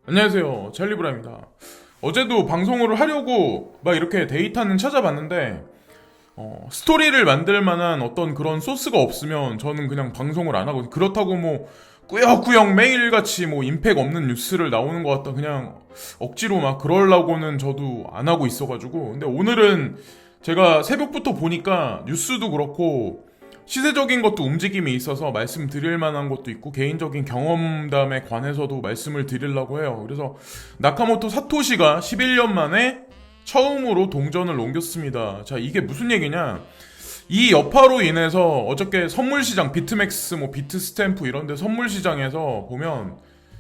안녕하세요, 찰리브라입니다. 어제도 방송을 하려고 막 이렇게 데이터는 찾아봤는데 스토리를 만들 만한 어떤 그런 소스가 없으면 저는 그냥 방송을 안 하거든요. 그렇다고 뭐 꾸역꾸역 매일같이 뭐 임팩 없는 뉴스를 나오는 것 같다 그냥 억지로 막 그러려고는 저도 안 하고 있어가지고. 근데 오늘은 제가 새벽부터 보니까 뉴스도 그렇고 시세적인 것도 움직임이 있어서 말씀드릴 만한 것도 있고 개인적인 경험담에 관해서도 말씀을 드리려고 해요. 그래서 나카모토 사토시가 11년 만에 처음으로 동전을 옮겼습니다. 자, 이게 무슨 얘기냐? 이 여파로 인해서 어저께 선물시장 비트맥스 뭐 비트스탬프 이런데 선물시장에서 보면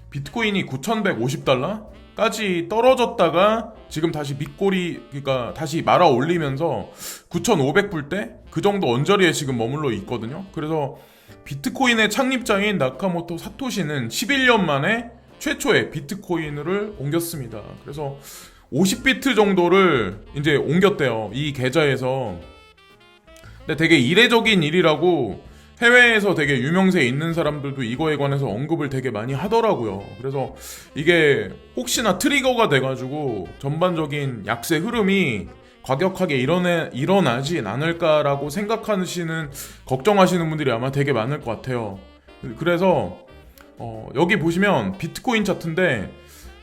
비트코인이 9,150달러까지 떨어졌다가 지금 다시 밑꼬리, 그러니까 다시 말아 올리면서 9,500불대 그 정도 언저리에 지금 머물러 있거든요. 그래서 비트코인의 창립자인 나카모토 사토시는 11년 만에 최초의 비트코인을 옮겼습니다. 그래서 50비트 정도를 이제 옮겼대요, 이 계좌에서. 근데 되게 이례적인 일이라고 해외에서 되게 유명세에 있는 사람들도 이거에 관해서 언급을 되게 많이 하더라고요. 그래서 이게 혹시나 트리거가 돼가지고 전반적인 약세 흐름이 과격하게 일어나진 않을까라고 생각하시는, 걱정하시는 분들이 아마 되게 많을 것 같아요. 그래서 여기 보시면 비트코인 차트인데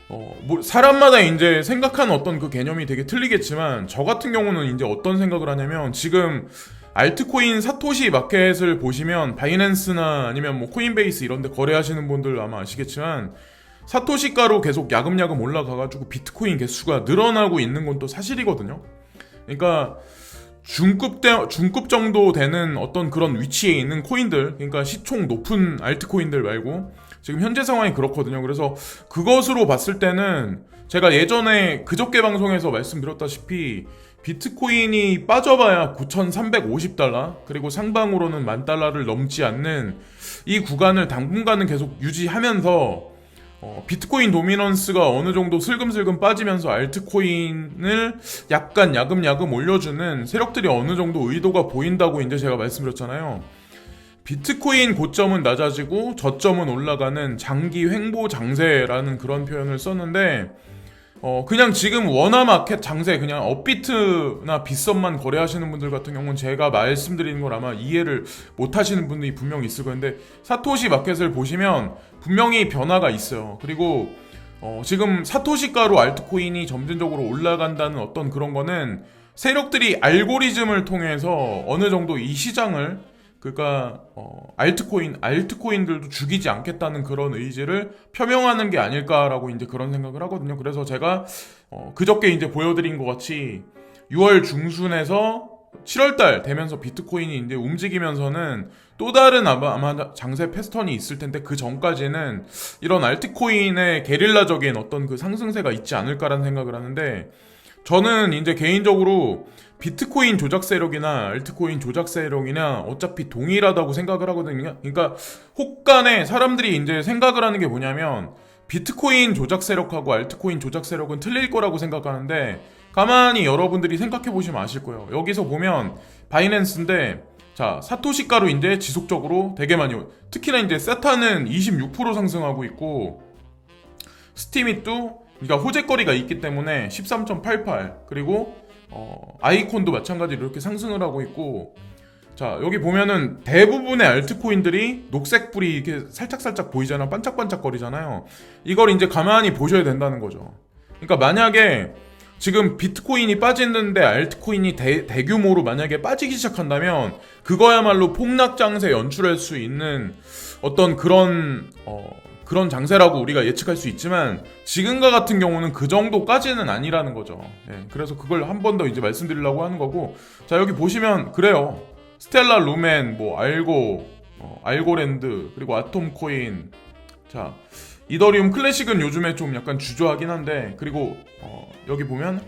뭐 사람마다 이제 생각하는 어떤 그 개념이 되게 틀리겠지만 저 같은 경우는 이제 어떤 생각을 하냐면, 지금 알트코인 사토시 마켓을 보시면 바이낸스나 아니면 뭐 코인베이스 이런 데 거래하시는 분들 아마 아시겠지만 사토시가로 계속 야금야금 올라가가지고 비트코인 개수가 늘어나고 있는 건 또 사실이거든요. 그러니까 중급 정도 되는 어떤 그런 위치에 있는 코인들, 그러니까 시총 높은 알트코인들 말고 지금 현재 상황이 그렇거든요. 그래서 그것으로 봤을 때는 제가 예전에 그저께 방송에서 말씀드렸다시피 비트코인이 빠져봐야 9,350달러, 그리고 상방으로는 10,000달러를 넘지 않는 이 구간을 당분간은 계속 유지하면서 비트코인 도미넌스가 어느 정도 슬금슬금 빠지면서 알트코인을 약간 야금야금 올려주는 세력들이 어느 정도 의도가 보인다고 이제 제가 말씀드렸잖아요. 비트코인 고점은 낮아지고 저점은 올라가는 장기 횡보 장세라는 그런 표현을 썼는데, 그냥 지금 워너마켓 장세, 그냥 업비트나 빗썸만 거래하시는 분들 같은 경우는 제가 말씀드리는 걸 아마 이해를 못 하시는 분들이 분명히 있을 건데, 사토시 마켓을 보시면 분명히 변화가 있어요. 그리고 지금 사토시가로 알트코인이 점진적으로 올라간다는 어떤 그런 거는 세력들이 알고리즘을 통해서 어느 정도 이 시장을, 그러니까 알트코인들도 죽이지 않겠다는 그런 의지를 표명하는 게 아닐까라고 이제 그런 생각을 하거든요. 그래서 제가 그저께 이제 보여드린 것 같이 6월 중순에서 7월 달 되면서 비트코인이 이제 움직이면서는 또 다른 아마 장세 패턴이 있을 텐데, 그 전까지는 이런 알트코인의 게릴라적인 어떤 그 상승세가 있지 않을까라는 생각을 하는데, 저는 이제 개인적으로 비트코인 조작 세력이나 알트코인 조작 세력이나 어차피 동일하다고 생각을 하거든요. 그러니까 혹간에 사람들이 이제 생각을 하는 게 뭐냐면, 비트코인 조작 세력하고 알트코인 조작 세력은 틀릴 거라고 생각하는데, 가만히 여러분들이 생각해 보시면 아실 거예요. 여기서 보면 바이낸스인데, 자, 사토시가로 이제 지속적으로 되게 많이, 특히나 이제 세타는 26% 상승하고 있고, 스티밋도, 그러니까 호재거리가 있기 때문에 13.88, 그리고 아이콘도 마찬가지로 이렇게 상승을 하고 있고, 자, 여기 보면은 대부분의 알트코인들이 녹색불이 이렇게 살짝살짝 보이잖아, 반짝반짝 거리잖아요. 이걸 이제 가만히 보셔야 된다는 거죠. 그러니까 만약에 지금 비트코인이 빠지는데 알트코인이 대규모로 만약에 빠지기 시작한다면 그거야말로 폭락장세 연출할 수 있는 어떤 그런 장세라고 우리가 예측할 수 있지만, 지금과 같은 경우는 그 정도까지는 아니라는 거죠. 예, 그래서 그걸 한 번 더 이제 말씀드리려고 하는 거고, 자, 여기 보시면 그래요. 스텔라 루멘, 뭐 알고랜드, 그리고 아톰코인, 자, 이더리움 클래식은 요즘에 좀 약간 주저하긴 한데, 그리고 여기 보면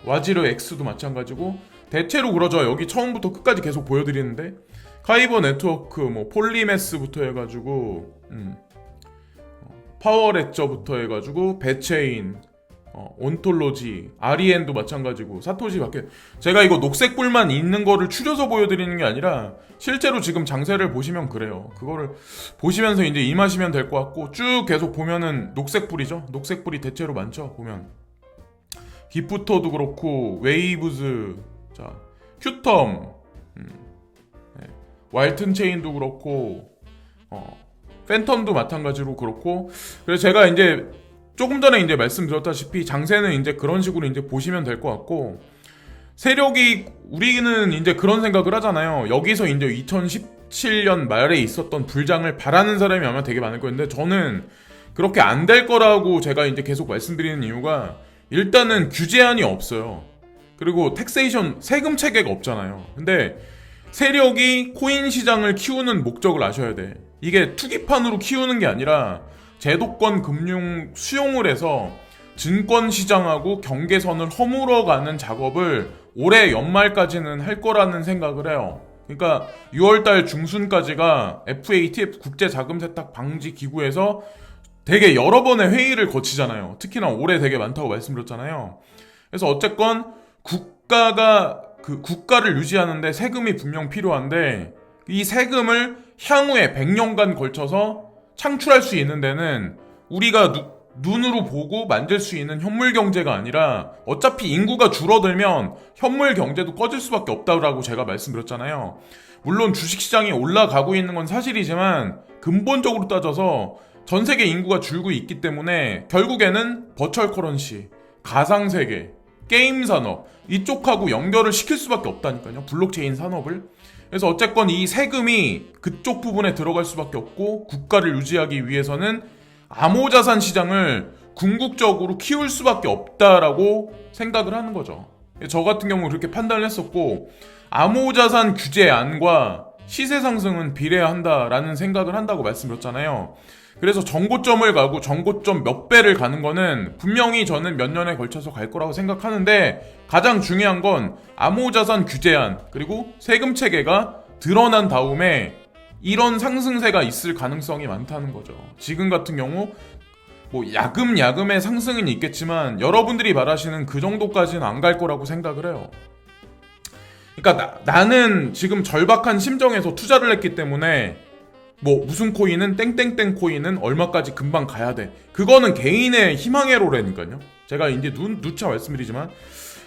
와지르 X도 마찬가지고, 대체로 그러죠. 여기 처음부터 끝까지 계속 보여드리는데, 카이버 네트워크, 뭐 폴리메스부터 해가지고 파워레저부터 해가지고 배체인, 온톨로지, 아리엔도 마찬가지고 사토시밖에 제가 이거 녹색불만 있는 거를 추려서 보여드리는 게 아니라 실제로 지금 장세를 보시면 그래요. 그거를 보시면서 이제 임하시면 될 것 같고 쭉 계속 보면은 녹색불이죠. 녹색불이 대체로 많죠. 보면 기프터도 그렇고 웨이브즈, 자 큐텀, 네. 왈튼 체인도 그렇고 팬텀도 마찬가지로 그렇고 그래서 제가 이제 조금 전에 이제 말씀드렸다시피 장세는 이제 그런 식으로 이제 보시면 될 것 같고 세력이 우리는 이제 그런 생각을 하잖아요. 여기서 이제 2017년 말에 있었던 불장을 바라는 사람이 아마 되게 많을 거였는데 저는 그렇게 안 될 거라고 제가 이제 계속 말씀드리는 이유가 일단은 규제안이 없어요. 그리고 텍세이션 세금 체계가 없잖아요. 근데 세력이 코인 시장을 키우는 목적을 아셔야 돼. 이게 투기판으로 키우는 게 아니라 제도권 금융 수용을 해서 증권 시장하고 경계선을 허물어가는 작업을 올해 연말까지는 할 거라는 생각을 해요. 그러니까 6월달 중순까지가 FATF 국제자금세탁 방지 기구에서 되게 여러 번의 회의를 거치잖아요. 특히나 올해 되게 많다고 말씀드렸잖아요. 그래서 어쨌건 국가를 유지하는데 세금이 분명 필요한데 이 세금을 향후에 100년간 걸쳐서 창출할 수 있는 데는 우리가 눈으로 보고 만질 수 있는 현물 경제가 아니라 어차피 인구가 줄어들면 현물 경제도 꺼질 수밖에 없다고 제가 말씀드렸잖아요. 물론 주식시장이 올라가고 있는 건 사실이지만 근본적으로 따져서 전 세계 인구가 줄고 있기 때문에 결국에는 버추얼 커런시, 가상세계, 게임 산업 이쪽하고 연결을 시킬 수밖에 없다니까요. 블록체인 산업을. 그래서 어쨌건 이 세금이 그쪽 부분에 들어갈 수밖에 없고 국가를 유지하기 위해서는 암호자산 시장을 궁극적으로 키울 수밖에 없다라고 생각을 하는 거죠. 저 같은 경우는 그렇게 판단을 했었고 암호자산 규제안과 시세 상승은 비례한다라는 생각을 한다고 말씀드렸잖아요. 그래서 정고점을 가고 정고점 몇 배를 가는 거는 분명히 저는 몇 년에 걸쳐서 갈 거라고 생각하는데 가장 중요한 건 암호자산 규제안 그리고 세금 체계가 드러난 다음에 이런 상승세가 있을 가능성이 많다는 거죠. 지금 같은 경우 뭐 야금야금의 상승은 있겠지만 여러분들이 말하시는 그 정도까지는 안 갈 거라고 생각을 해요. 그러니까 나는 지금 절박한 심정에서 투자를 했기 때문에 뭐 무슨 코인은 땡땡땡 코인은 얼마까지 금방 가야 돼. 그거는 개인의 희망회로라니까요. 제가 이제 누차 말씀드리지만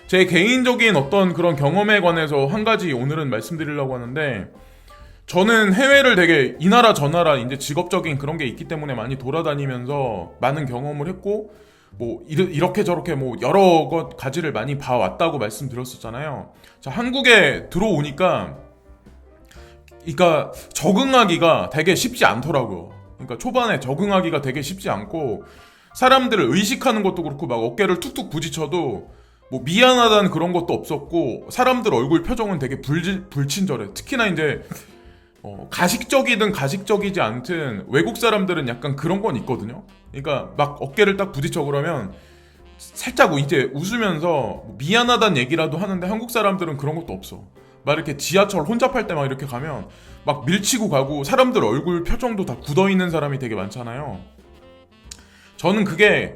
제 개인적인 어떤 그런 경험에 관해서 한 가지 오늘은 말씀드리려고 하는데 저는 해외를 되게 이 나라 저 나라 이제 직업적인 그런 게 있기 때문에 많이 돌아다니면서 많은 경험을 했고 뭐 이렇게 저렇게 뭐 여러 것 가지를 많이 봐왔다고 말씀드렸었잖아요. 자, 한국에 들어오니까 그러니까 적응하기가 되게 쉽지 않더라고요. 그러니까 초반에 적응하기가 되게 쉽지 않고 사람들을 의식하는 것도 그렇고 막 어깨를 툭툭 부딪혀도 뭐 미안하다는 그런 것도 없었고 사람들 얼굴 표정은 되게 불친절해. 특히나 이제 가식적이든 가식적이지 않든 외국 사람들은 약간 그런 건 있거든요. 그러니까 막 어깨를 딱 부딪혀 그러면 살짝 이제 웃으면서 미안하다는 얘기라도 하는데 한국 사람들은 그런 것도 없어. 막 이렇게 지하철 혼잡할 때 막 이렇게 가면 막 밀치고 가고 사람들 얼굴 표정도 다 굳어있는 사람이 되게 많잖아요. 저는 그게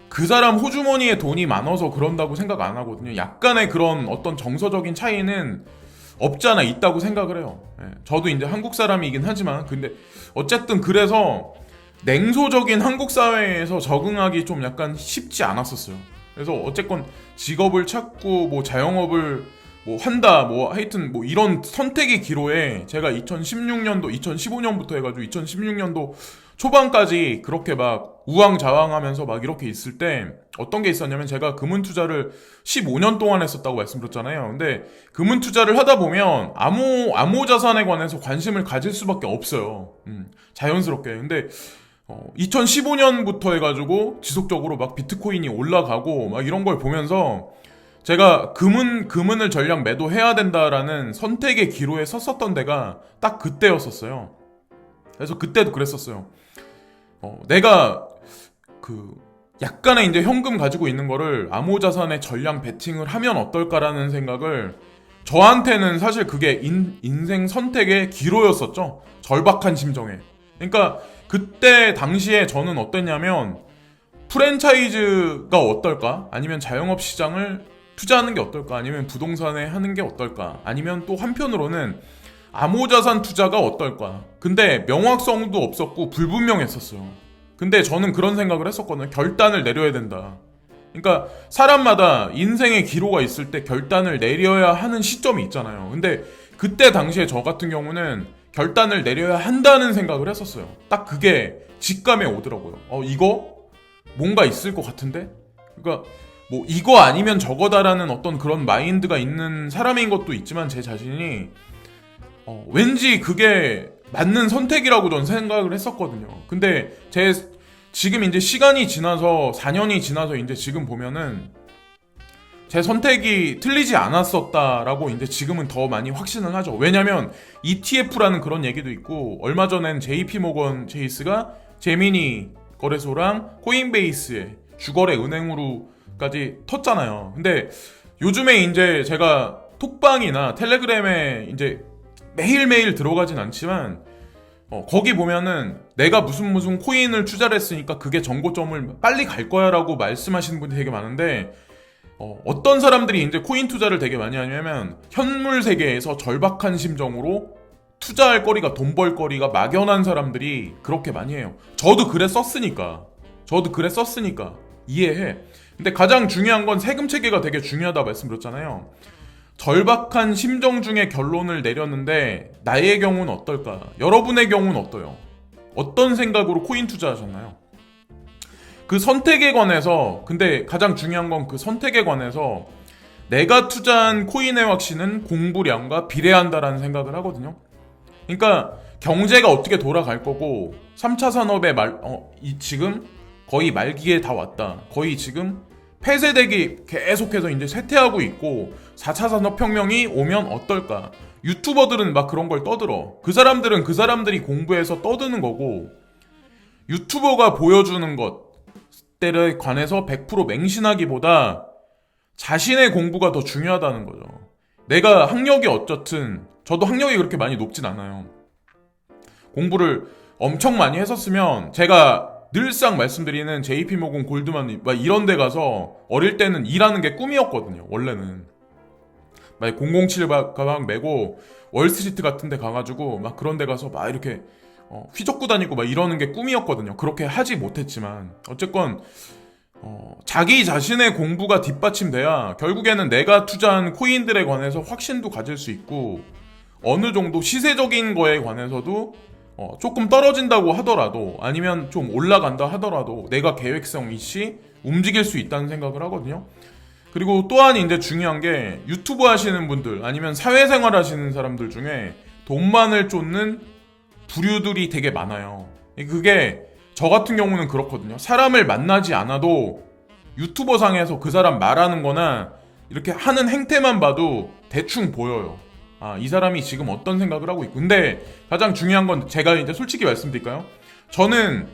그 사람 호주머니에 돈이 많아서 그런다고 생각 안 하거든요. 약간의 그런 어떤 정서적인 차이는 없지 않아 있다고 생각을 해요. 저도 이제 한국 사람이긴 하지만 근데 어쨌든 그래서 냉소적인 한국 사회에서 적응하기 좀 약간 쉽지 않았었어요. 그래서 어쨌건 직업을 찾고 뭐 자영업을 뭐 한다 뭐 하여튼 뭐 이런 선택의 기로에 제가 2016년도 2015년부터 해가지고 2016년도 초반까지 그렇게 막 우왕좌왕하면서 막 이렇게 있을 때 어떤 게 있었냐면 제가 금은 투자를 15년 동안 했었다고 말씀드렸잖아요. 근데 금은 투자를 하다 보면 암호 자산에 관해서 관심을 가질 수밖에 없어요. 자연스럽게. 근데 2015년부터 해가지고 지속적으로 막 비트코인이 올라가고 막 이런 걸 보면서 제가 금은을 전량 매도해야 된다라는 선택의 기로에 섰었던 데가 딱 그때였었어요. 그래서 그때도 그랬었어요. 내가 약간의 이제 현금 가지고 있는 거를 암호자산에 전량 베팅을 하면 어떨까라는 생각을 저한테는 사실 그게 인생 선택의 기로였었죠. 절박한 심정에. 그러니까 그때 당시에 저는 어땠냐면 프랜차이즈가 어떨까? 아니면 자영업 시장을 투자하는 게 어떨까? 아니면 부동산에 하는 게 어떨까? 아니면 또 한편으로는 암호자산 투자가 어떨까? 근데 명확성도 없었고 불분명했었어요. 근데 저는 그런 생각을 했었거든요. 결단을 내려야 된다. 그러니까 사람마다 인생의 기로가 있을 때 결단을 내려야 하는 시점이 있잖아요. 근데 그때 당시에 저 같은 경우는 결단을 내려야 한다는 생각을 했었어요. 딱 그게 직감에 오더라고요. 이거 뭔가 있을 것 같은데? 그러니까 뭐 이거 아니면 저거다라는 어떤 그런 마인드가 있는 사람인 것도 있지만 제 자신이 왠지 그게 맞는 선택이라고 전 생각을 했었거든요. 근데 지금 이제 시간이 지나서 4년이 지나서 이제 지금 보면은 제 선택이 틀리지 않았었다라고 이제 지금은 더 많이 확신을 하죠. 왜냐면 ETF라는 그런 얘기도 있고 얼마 전엔 JP모건 체이스가 제미니 거래소랑 코인베이스에 주거래 은행으로까지 텄잖아요. 근데 요즘에 이제 제가 톡방이나 텔레그램에 이제 매일매일 들어가진 않지만 거기 보면은 내가 무슨 코인을 투자를 했으니까 그게 정고점을 빨리 갈 거야 라고 말씀하시는 분이 되게 많은데 어떤 사람들이 이제 코인 투자를 되게 많이 하냐면 현물 세계에서 절박한 심정으로 투자할 거리가 돈 벌 거리가 막연한 사람들이 그렇게 많이 해요. 저도 그랬었으니까 이해해. 근데 가장 중요한 건 세금 체계가 되게 중요하다 말씀드렸잖아요. 절박한 심정 중에 결론을 내렸는데 나의 경우는 어떨까? 여러분의 경우는 어떠요? 어떤 생각으로 코인 투자하셨나요? 그 선택에 관해서 근데 가장 중요한 건 그 선택에 관해서 내가 투자한 코인의 확신은 공부량과 비례한다라는 생각을 하거든요. 그러니까 경제가 어떻게 돌아갈 거고 3차 산업의 지금 거의 말기에 다 왔다. 거의 지금 폐쇄되기 계속해서 이제 쇠퇴하고 있고 4차 산업혁명이 오면 어떨까? 유튜버들은 막 그런 걸 떠들어. 그 사람들은 그 사람들이 공부해서 떠드는 거고 유튜버가 보여주는 것들에 관해서 100% 맹신하기보다 자신의 공부가 더 중요하다는 거죠. 내가 학력이 어쨌든 저도 학력이 그렇게 많이 높진 않아요. 공부를 엄청 많이 했었으면 제가 늘상 말씀드리는 JP모건 골드만 막 이런 데 가서 어릴 때는 일하는 게 꿈이었거든요. 원래는 막 007 가방 메고 월스트리트 같은 데 가가지고 막 그런 데 가서 막 이렇게 휘젓고 다니고 막 이러는 게 꿈이었거든요. 그렇게 하지 못했지만 어쨌건 자기 자신의 공부가 뒷받침돼야 결국에는 내가 투자한 코인들에 관해서 확신도 가질 수 있고 어느 정도 시세적인 거에 관해서도 조금 떨어진다고 하더라도 아니면 좀 올라간다 하더라도 내가 계획성 있이 움직일 수 있다는 생각을 하거든요. 그리고 또한 이제 중요한 게 유튜브 하시는 분들 아니면 사회생활 하시는 사람들 중에 돈만을 쫓는 부류들이 되게 많아요. 그게 저 같은 경우는 그렇거든요. 사람을 만나지 않아도 유튜버 상에서 그 사람 말하는 거나 이렇게 하는 행태만 봐도 대충 보여요. 이 사람이 지금 어떤 생각을 하고 있고. 근데 가장 중요한 건 제가 이제 솔직히 말씀드릴까요? 저는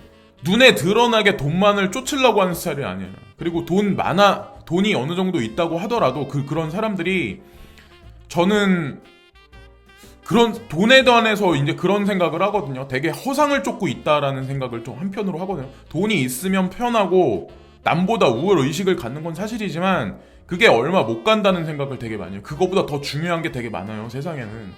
눈에 드러나게 돈만을 쫓으려고 하는 스타일이 아니에요. 그리고 돈이 어느 정도 있다고 하더라도 그런 사람들이 저는 그런 돈에 관해서 이제 그런 생각을 하거든요. 되게 허상을 쫓고 있다라는 생각을 좀 한편으로 하거든요. 돈이 있으면 편하고 남보다 우월 의식을 갖는 건 사실이지만 그게 얼마 못 간다는 생각을 되게 많이 해요. 그거보다 더 중요한 게 되게 많아요. 세상에는.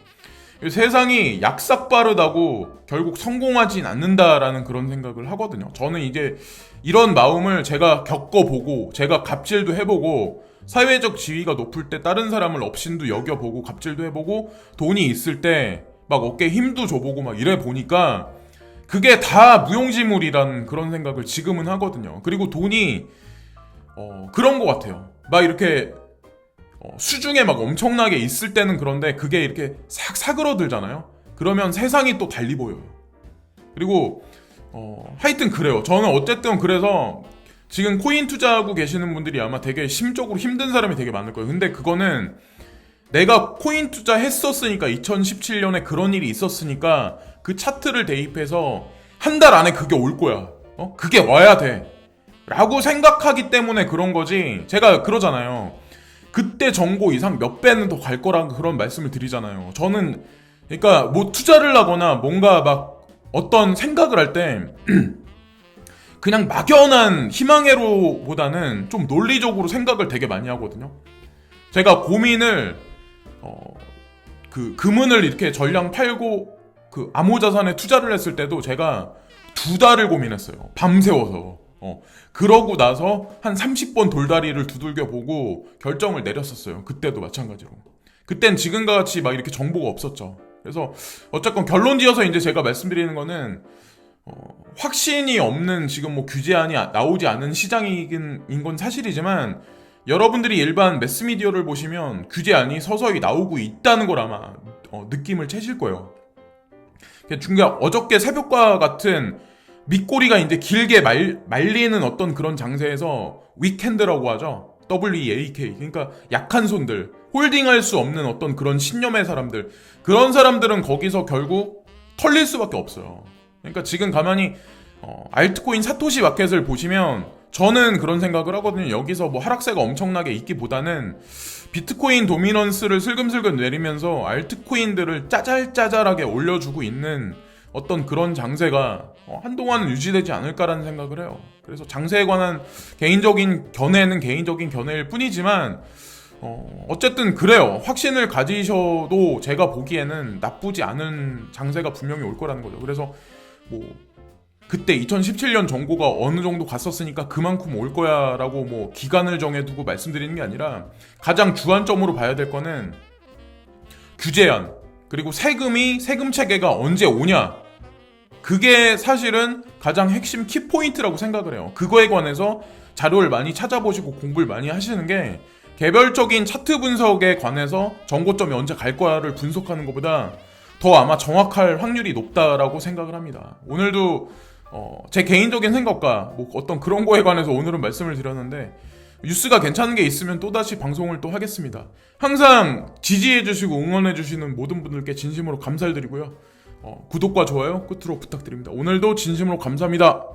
세상이 약삭 빠르다고 결국 성공하진 않는다라는 그런 생각을 하거든요. 저는 이제 이런 마음을 제가 겪어보고 제가 갑질도 해보고 사회적 지위가 높을 때 다른 사람을 업신도 여겨보고 갑질도 해보고 돈이 있을 때 막 어깨에 힘도 줘보고 막 이래 보니까 그게 다 무용지물이라는 그런 생각을 지금은 하거든요. 그리고 돈이 그런 것 같아요. 막 이렇게 수중에 막 엄청나게 있을 때는 그런데 그게 이렇게 싹 사그러들잖아요. 그러면 세상이 또 달리 보여요. 그리고 하여튼 그래요. 저는 어쨌든 그래서 지금 코인 투자하고 계시는 분들이 아마 되게 심적으로 힘든 사람이 되게 많을 거예요. 근데 그거는 내가 코인 투자 했었으니까 2017년에 그런 일이 있었으니까 그 차트를 대입해서 한 달 안에 그게 올 거야. 그게 와야 돼. 라고 생각하기 때문에 그런 거지. 제가 그러잖아요. 그때 정보 이상 몇 배는 더 갈 거라는 그런 말씀을 드리잖아요. 저는 그러니까 뭐 투자를 하거나 뭔가 막 어떤 생각을 할 때 그냥 막연한 희망회로보다는 좀 논리적으로 생각을 되게 많이 하거든요. 제가 고민을 그 금은을 이렇게 전량 팔고 그 암호자산에 투자를 했을 때도 제가 2달을 고민했어요. 밤새워서. 그러고 나서 한 30번 돌다리를 두들겨 보고 결정을 내렸었어요. 그때도 마찬가지로. 그땐 지금과 같이 막 이렇게 정보가 없었죠. 그래서 어쨌건 결론 지어서 이제 제가 말씀드리는 거는 확신이 없는 지금 뭐 규제안이 나오지 않은 시장인 건 사실이지만 여러분들이 일반 매스미디어를 보시면 규제안이 서서히 나오고 있다는 걸 아마 느낌을 채실 거예요. 중간 어저께 새벽과 같은 밑꼬리가 이제 길게 말리는 어떤 그런 장세에서 위켄드라고 하죠. WEAK. 그러니까 약한 손들, 홀딩할 수 없는 어떤 그런 신념의 사람들, 그런 사람들은 거기서 결국 털릴 수밖에 없어요. 그러니까 지금 가만히 알트코인 사토시 마켓을 보시면 저는 그런 생각을 하거든요. 여기서 뭐 하락세가 엄청나게 있기보다는 비트코인 도미넌스를 슬금슬금 내리면서 알트코인들을 짜잘짜잘하게 올려주고 있는 어떤 그런 장세가 한동안은 유지되지 않을까라는 생각을 해요. 그래서 장세에 관한 개인적인 견해는 개인적인 견해일 뿐이지만 어쨌든 그래요. 확신을 가지셔도 제가 보기에는 나쁘지 않은 장세가 분명히 올 거라는 거죠. 그래서 뭐 그때 2017년 정고가 어느 정도 갔었으니까 그만큼 올 거야 라고 뭐 기간을 정해두고 말씀드리는 게 아니라 가장 주안점으로 봐야 될 거는 규제안 그리고 세금 체계가 언제 오냐, 그게 사실은 가장 핵심 키포인트라고 생각을 해요. 그거에 관해서 자료를 많이 찾아보시고 공부를 많이 하시는 게 개별적인 차트 분석에 관해서 정고점이 언제 갈 거야를 분석하는 것보다 더 아마 정확할 확률이 높다라고 생각을 합니다. 오늘도 제 개인적인 생각과 뭐 어떤 그런 거에 관해서 오늘은 말씀을 드렸는데 뉴스가 괜찮은 게 있으면 또다시 방송을 또 하겠습니다. 항상 지지해주시고 응원해주시는 모든 분들께 진심으로 감사를 드리고요. 구독과 좋아요 끝으로 부탁드립니다. 오늘도 진심으로 감사합니다.